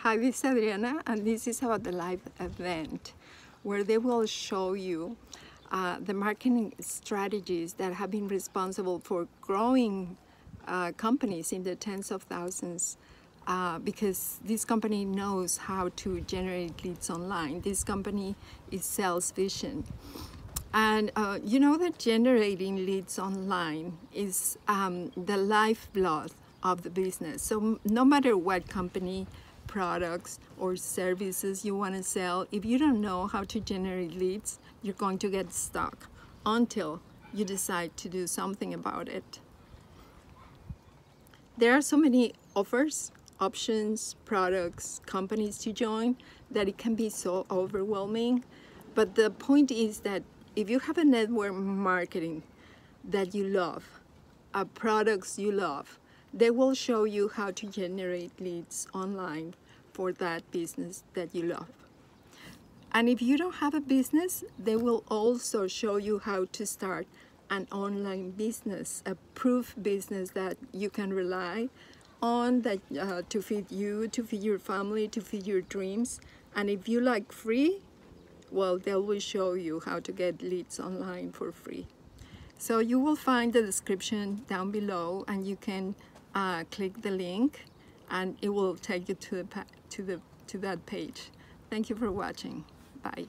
Hi, this is Adriana, and this is about the live event where they will show you the marketing strategies that have been responsible for growing companies in the tens of thousands because this company knows how to generate leads online. This company is SalesVision. And you know that generating leads online is the lifeblood of the business. So no matter what company, products or services you want to sell, if you don't know how to generate leads, you're going to get stuck until you decide to do something about it. There are so many offers, options, products, companies to join that it can be so overwhelming. But the point is that if you have a network marketing that you love, products you love, they will show you how to generate leads online for that business that you love. And if you don't have a business, they will also show you how to start an online business, a proof business that you can rely on, that to feed you, to feed your family, to feed your dreams. And if you like free, well, they will show you how to get leads online for free. So you will find the description down below, and you can click the link, and it will take you to that page. Thank you for watching. Bye.